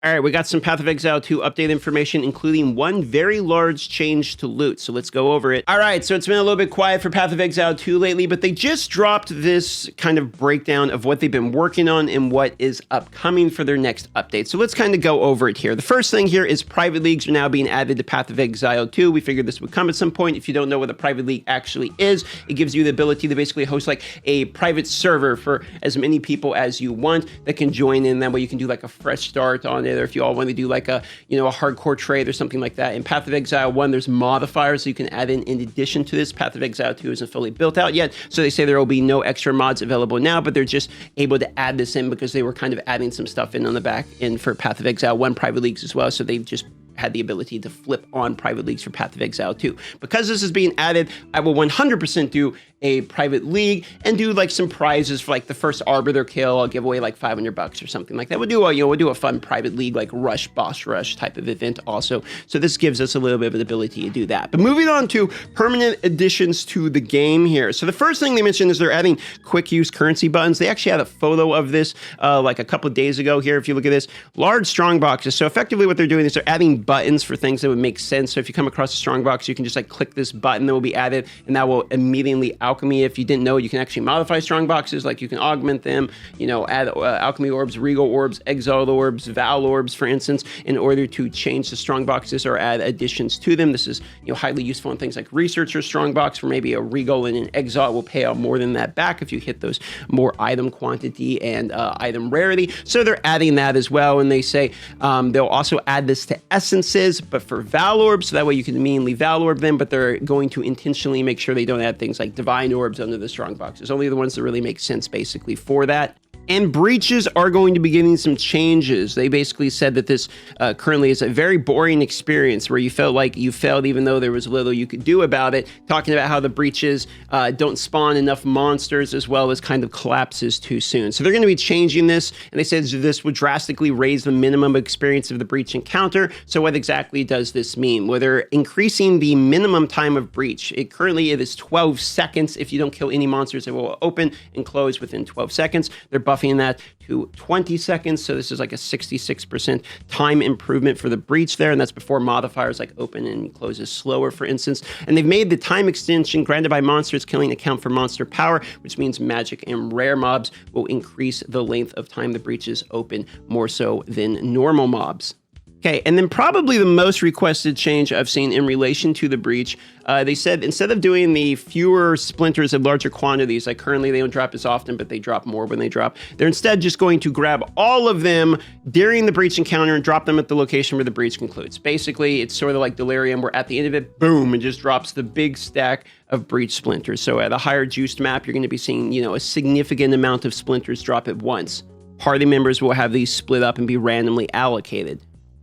All right, we got some Path of Exile 2 update information, including one very large change to loot. So let's go over it. All right, so it's been a little bit quiet for Path of Exile 2 lately, but they just dropped this kind of breakdown of what they've been working on and what is upcoming for their next update. So let's kind of go over it here. The first thing here is private leagues are now being added to Path of Exile 2. We figured this would come at some point. If you don't know what a private league actually is, it gives you the ability to basically host like a private server for as many people as you want that can join in. That way you can do like a fresh start on it, or if you all want to do like a hardcore trade or something like that. In Path of Exile 1, there's modifiers so you can add in addition to this. Path of Exile 2 isn't fully built out yet, so they say there will be no extra mods available now, but they're just able to add this in because they were kind of adding some stuff in on the back end for Path of Exile 1 private leagues as well, so they've just had the ability to flip on private leagues for Path of Exile 2. Because this is being added, I will 100% do a private league and do like some prizes for like the first arbiter kill. I'll give away like $500 or something like that. We'll do a fun private league like rush, boss rush type of event also. So this gives us a little bit of an ability to do that. But moving on to permanent additions to the game here. So the first thing they mentioned is they're adding quick use currency buttons. They actually had a photo of this like a couple of days ago here. If you look at this, large strong boxes. So effectively what they're doing is they're adding buttons for things that would make sense. So if you come across a strong box, you can just like click this button that will be added, and that will immediately alchemy. If you didn't know, you can actually modify strong boxes, like you can augment them, add alchemy orbs, regal orbs, exile orbs, val orbs, for instance, in order to change the strong boxes or add additions to them. This is highly useful in things like researcher strong box, where maybe a regal and an exile will pay out more than that back if you hit those more item quantity and item rarity. So they're adding that as well, and they say they'll also add this to essences, but for val orbs, so that way you can immediately val orb them, but they're going to intentionally make sure they don't add things like divine orbs under the strong boxes. Only the ones that really make sense basically for that. And breaches are going to be getting some changes. They basically said that this currently is a very boring experience where you felt like you failed even though there was little you could do about it, talking about how the breaches don't spawn enough monsters as well as kind of collapses too soon. So they're going to be changing this, and they said this would drastically raise the minimum experience of the breach encounter. So what exactly does this mean? Well, they're increasing the minimum time of breach. Currently it is 12 seconds. If you don't kill any monsters, it will open and close within 12 seconds. They're buffing that to 20 seconds. So this is like a 66% time improvement for the breach there. And that's before modifiers like open and closes slower, for instance. And they've made the time extension granted by monsters killing account for monster power, which means magic and rare mobs will increase the length of time the breaches open more so than normal mobs. Okay, and then probably the most requested change I've seen in relation to the breach, they said instead of doing the fewer splinters in larger quantities, like currently they don't drop as often, but they drop more when they drop, they're instead just going to grab all of them during the breach encounter and drop them at the location where the breach concludes. Basically, it's sort of like Delirium, where at the end of it, boom, it just drops the big stack of breach splinters. So at a higher juiced map, you're going to be seeing, a significant amount of splinters drop at once. Party members will have these split up and be randomly allocated.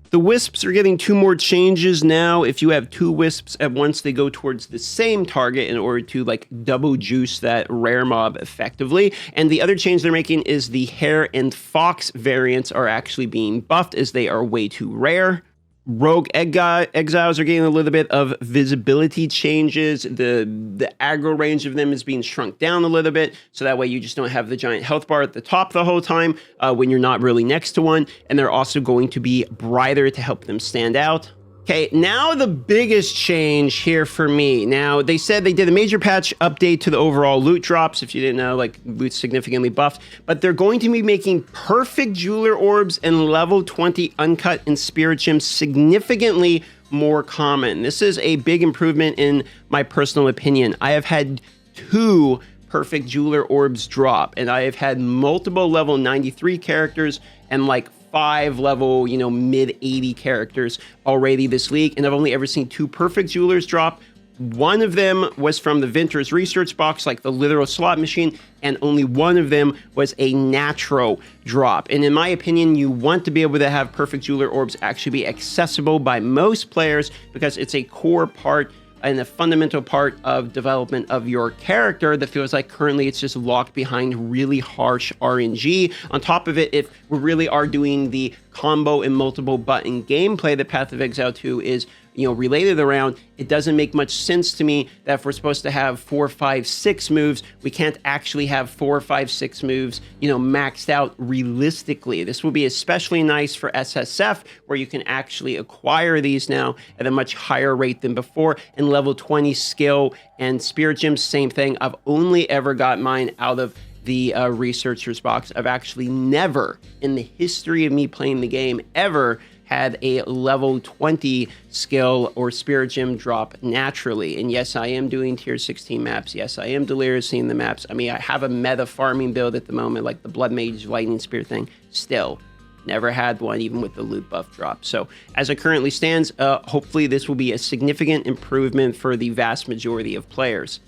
The wisps are getting 2 more changes now. If you have 2 wisps at once, they go towards the same target in order to like double juice that rare mob effectively. And the other change they're making is the hare and fox variants are actually being buffed as they are way too rare. Rogue exiles are getting a little bit of visibility changes. The aggro range of them is being shrunk down a little bit, so that way you just don't have the giant health bar at the top the whole time when you're not really next to one. And they're also going to be brighter to help them stand out. Okay, now the biggest change here for me. Now, they said they did a major patch update to the overall loot drops. If you didn't know, like, loot's significantly buffed. But they're going to be making perfect jeweler orbs and level 20 uncut and spirit gems significantly more common. This is a big improvement in my personal opinion. I have had 2 perfect jeweler orbs drop, and I have had multiple level 93 characters and like 5 level, mid 80 characters already this week, and I've only ever seen 2 perfect jewelers drop. One of them was from the Venter's research box, like the literal slot machine, and only one of them was a natural drop. And in my opinion, you want to be able to have perfect jeweler orbs actually be accessible by most players, because it's a core part and a fundamental part of development of your character that feels like currently it's just locked behind really harsh RNG. On top of it, if we really are doing the combo and multiple button gameplay that Path of Exile 2 is related around, it doesn't make much sense to me that if we're supposed to have 4, 5, 6 moves, we can't actually have 4, 5, 6 moves, maxed out realistically. This will be especially nice for SSF, where you can actually acquire these now at a much higher rate than before. And level 20 skill and spirit gems, same thing. I've only ever got mine out of the researcher's box. I've actually never in the history of me playing the game ever had a level 20 skill or spirit gem drop naturally. And yes, I am doing tier 16 maps. Yes, I am deliriously the maps. I mean, I have a meta farming build at the moment, like the Blood Mage Lightning Spear thing. Still, never had one, even with the loot buff drop. So as it currently stands, hopefully this will be a significant improvement for the vast majority of players.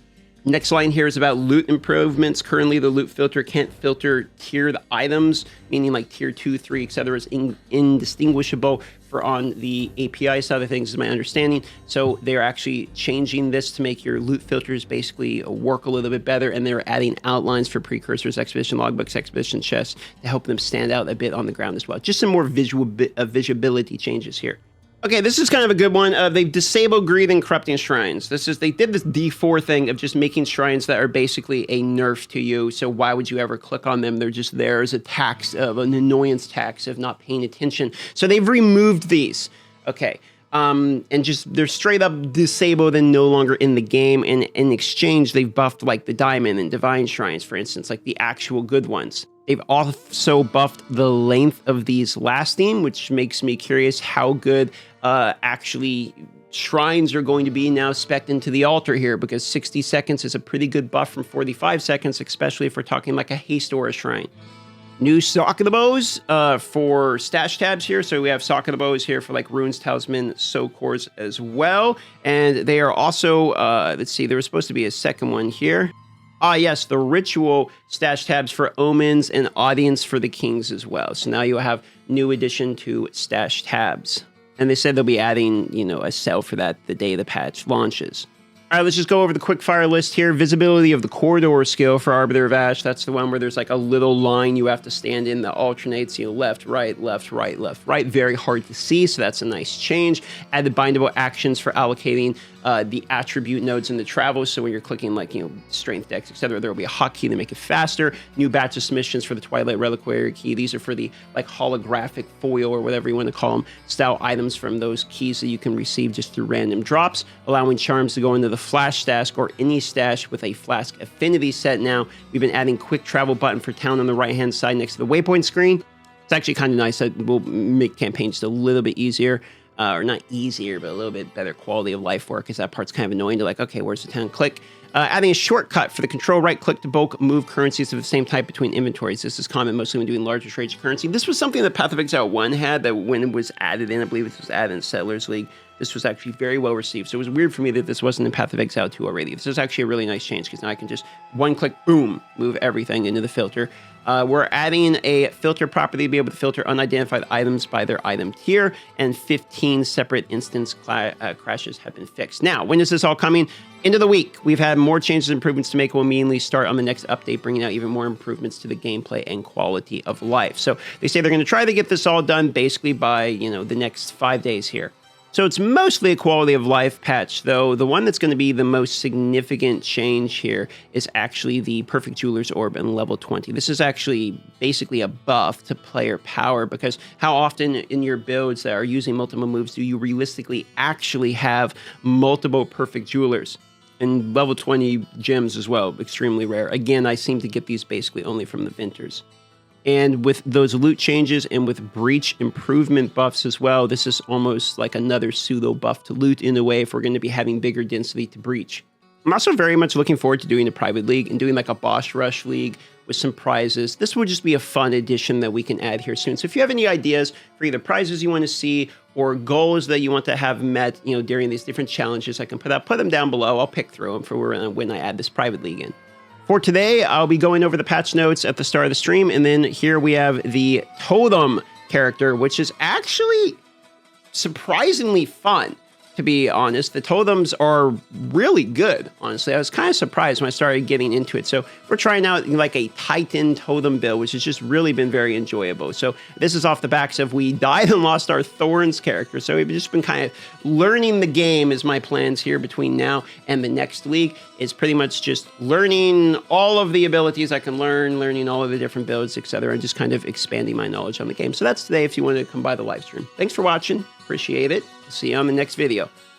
Next line here is about loot improvements. Currently, the loot filter can't filter tiered items, meaning like tier 2, 3, etc. is indistinguishable for on the API side of things, is my understanding. So they're actually changing this to make your loot filters basically work a little bit better, and they're adding outlines for precursors, expedition logbooks, expedition chests to help them stand out a bit on the ground as well. Just some more visibility changes here. Okay, this is kind of a good one. They've disabled Greed and Corrupting Shrines. They did this D4 thing of just making shrines that are basically a nerf to you, so why would you ever click on them? They're just there as a tax, of an annoyance tax of not paying attention. So they've removed these. Okay, and just they're straight up disabled and no longer in the game, and in exchange, they've buffed like the Diamond and Divine Shrines, for instance, like the actual good ones. They've also buffed the length of these lasting, which makes me curious how good actually shrines are going to be now spec'd into the altar here, because 60 seconds is a pretty good buff from 45 seconds, especially if we're talking like a haste or a shrine. New Sock of the Bows for stash tabs here. So we have Sock of the Bows here for like Runes, Talisman, Soul Cores as well. And they are also, let's see, there was supposed to be a second one here. Ah, yes, the ritual stash tabs for Omens and Audience for the Kings as well. So now you'll have new addition to stash tabs. And they said they'll be adding, a sale for that the day the patch launches. All right, let's just go over the quickfire list here. Visibility of the corridor skill for Arbiter of Ash. That's the one where there's like a little line you have to stand in that alternates, left, right, left, right, left, right. Very hard to see, so that's a nice change. Added bindable actions for allocating the attribute nodes in the travel. So when you're clicking like, strength decks, etc., there will be a hotkey to make it faster. New batch of submissions for the Twilight Reliquary key. These are for the like holographic foil or whatever you want to call them, style items from those keys that you can receive just through random drops, allowing charms to go into the flash stash or any stash with a flask affinity set. Now we've been adding quick travel button for town on the right hand side next to the waypoint screen. It's actually kind of nice. That will make campaigns just a little bit easier. Or not easier, but a little bit better quality of life work, because that part's kind of annoying to like, okay, where's the town? Click. Adding a shortcut for the control right click to bulk move currencies of the same type between inventories. This is common mostly when doing larger trades of currency. This was something that Path of Exile 1 had, that when it was added in, I believe it was added in Settlers League, this was actually very well received. So it was weird for me that this wasn't in Path of Exile 2 already. This is actually a really nice change, because now I can just one click, boom, move everything into the filter. We're adding a filter property to be able to filter unidentified items by their item tier, and 15 separate instance crashes have been fixed. Now, when is this all coming? End of the week. We've had more changes and improvements to make. We'll immediately start on the next update, bringing out even more improvements to the gameplay and quality of life. So they say they're going to try to get this all done basically by, the next 5 days here. So it's mostly a quality of life patch, though the one that's going to be the most significant change here is actually the Perfect Jeweler's Orb in level 20. This is actually basically a buff to player power, because how often in your builds that are using multiple moves do you realistically actually have multiple Perfect Jewelers? And level 20 gems as well, extremely rare. Again, I seem to get these basically only from the Vinters. And with those loot changes and with breach improvement buffs as well, this is almost like another pseudo buff to loot in a way if we're going to be having bigger density to breach. I'm also very much looking forward to doing a private league and doing like a boss rush league with some prizes. This would just be a fun addition that we can add here soon. So if you have any ideas for either prizes you want to see or goals that you want to have met, during these different challenges, I can put them down below. I'll pick through them for when I add this private league in. For today, I'll be going over the patch notes at the start of the stream, and then here we have the Totem character, which is actually surprisingly fun to be honest. The totems are really good, honestly. I was kind of surprised when I started getting into it. So we're trying out like a Titan totem build, which has just really been very enjoyable. So this is off the backs of we died and lost our Thorns character. So we've just been kind of learning the game is my plans here between now and the next week. It's pretty much just learning all of the abilities I can learning all of the different builds, etc., and just kind of expanding my knowledge on the game. So that's today if you want to come by the live stream. Thanks for watching. Appreciate it. See you on the next video.